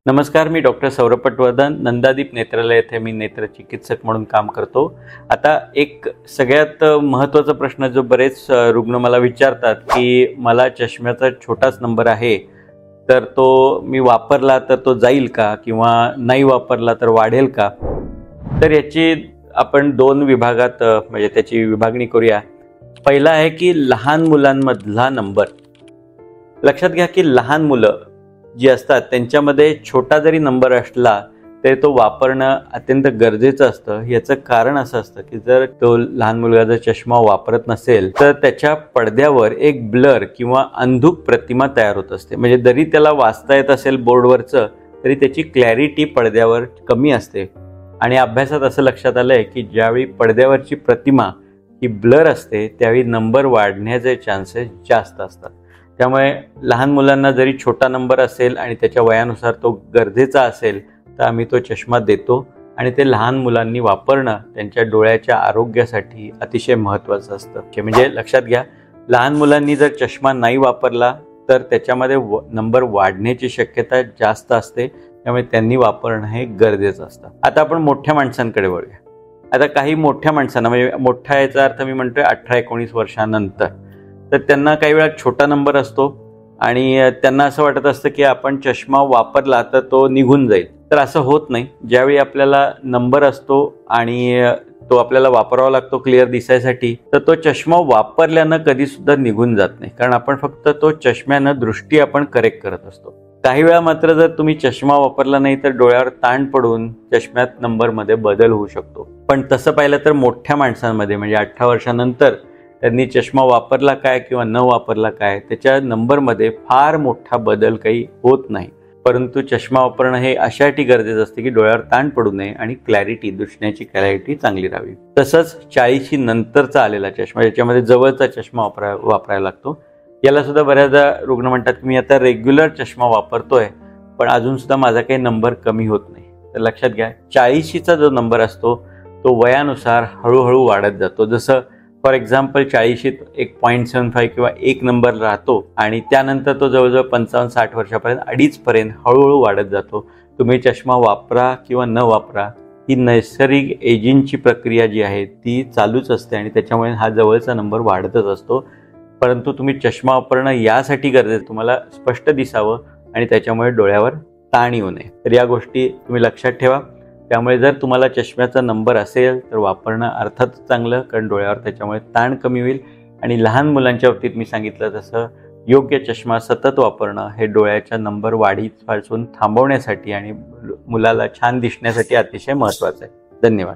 नमस्कार, मी डॉक्टर सौरभ पटवर्धन, नंदादीप नेत्रालय येथे मी नेत्रचिकित्सक म्हणून काम करतो। आता एक सगळ्यात महत्त्वाचा प्रश्न जो बरेच रुग्ण मला विचारतात की मला चष्म्याचा छोटाच नंबर आहे, तर तो मी वापरला तर तो जाईल का किंवा नाही वापरला तर वाढेल का? तर याची आपण दोन विभागात म्हणजे त्याची विभागणी करूया। पहिला आहे की लहान मुलांमधला नंबर। लक्षात घ्या की लहान मुलं जी असतात त्यांच्यामध्ये छोटा जरी नंबर असला तरी तो वापरणं अत्यंत गरजेचं असतं। याचं कारण असं असतं की जर तो लहान मुलगा जर चष्मा वापरत नसेल तर त्याच्या पडद्यावर एक ब्लर किंवा अंधुक प्रतिमा तयार होत असते। म्हणजे जरी त्याला वाचता येत असेल बोर्डवरचं तरी त्याची क्लॅरिटी पडद्यावर कमी असते। आणि अभ्यासात असं लक्षात आलंय की ज्यावेळी पडद्यावरची प्रतिमा ही ब्लर असते त्यावेळी नंबर वाढण्याचे चान्सेस जास्त असतात। त्यामुळे लहान मुलांना जरी छोटा नंबर असेल आणि त्याच्या वयानुसार तो गरजेचा असेल तर आम्ही तो चष्मा देतो आणि ते लहान मुलांनी वापरणं त्यांच्या डोळ्याच्या आरोग्यासाठी अतिशय महत्त्वाचं असतं। म्हणजे लक्षात घ्या, लहान मुलांनी जर चष्मा नाही वापरला तर त्याच्यामध्ये नंबर वाढण्याची शक्यता जास्त असते, त्यामुळे त्यांनी वापरणं हे गरजेचं असतं। आता आपण मोठ्या माणसांकडे वळूया। आता काही मोठ्या माणसांना, म्हणजे मोठ्या याचा अर्थ मी म्हणतोय 18-19 वर्षानंतर, तर त्यांना काही वेळा छोटा नंबर असतो आणि त्यांना असं वाटत असतं की आपण चष्मा वापरला तर तो निघून जाईल। तर असं होत नाही। ज्यावेळी आपल्याला नंबर असतो आणि तो आपल्याला वापरावा लागतो क्लिअर दिसायसाठी, तर तो चष्मा वापरल्यानं कधी सुद्धा निघून जात नाही, कारण आपण फक्त तो चष्म्यानं दृष्टी आपण करेक्ट करत असतो। काही वेळा मात्र जर तुम्ही चष्मा वापरला नाही तर डोळ्यावर ताण पडून चष्म्यात नंबरमध्ये बदल होऊ शकतो। पण तसं पाहिलं तर मोठ्या माणसांमध्ये म्हणजे 18 वर्षानंतर त्यांनी चष्मा वापरला काय किंवा न वापरला काय त्याच्या नंबरमध्ये फार मोठा बदल काही होत नाही। परंतु चष्मा वापरणं हे अशासाठी गरजेचं असते की डोळ्यावर ताण पडू नये आणि क्लॅरिटी, दिसण्याची क्लॅरिटी चांगली राहावी। तसंच 40शी नंतरचा आलेला चष्मा, याच्यामध्ये जवळचा चष्मा वापरायला लागतो। याला सुद्धा बऱ्याचदा रुग्ण म्हणतात की मी आता रेग्युलर चष्मा वापरतोय पण अजून सुद्धा माझा काही नंबर कमी होत नाही। तर लक्षात घ्या, 40शीचा जो नंबर असतो तो वयानुसार हळूहळू वाढत जातो। जसं फॉर एक्झाम्पल 40शीत 1.75 किंवा 1 नंबर राहतो आणि त्यानंतर तो जवळजवळ 55-60 वर्षापर्यंत 2.5 पर्यंत हळूहळू वाढत जातो। तुम्ही चष्मा वापरा किंवा न वापरा, ही नैसर्गिक एजिंगची प्रक्रिया जी आहे ती चालूच असते आणि त्याच्यामुळे हा जवळचा नंबर वाढतच असतो। परंतु तुम्ही चष्मा वापरणं यासाठी गरजेचं, तुम्हाला स्पष्ट दिसावं आणि त्याच्यामुळे डोळ्यावर ताण येऊ नये। तर या गोष्टी तुम्ही लक्षात ठेवा। त्यामुळे जर तुम्हाला चष्म्याचा नंबर असेल तर वापरणं अर्थातच चांगलं, कारण डोळ्यावर त्याच्यामुळे ताण कमी होईल। आणि लहान मुलांच्या बाबतीत मी सांगितलं तसं योग्य चष्मा सतत वापरणं हे डोळ्याच्या नंबर वाढीपासून थांबवण्यासाठी आणि मुलाला छान दिसण्यासाठी अतिशय महत्त्वाचं आहे। धन्यवाद।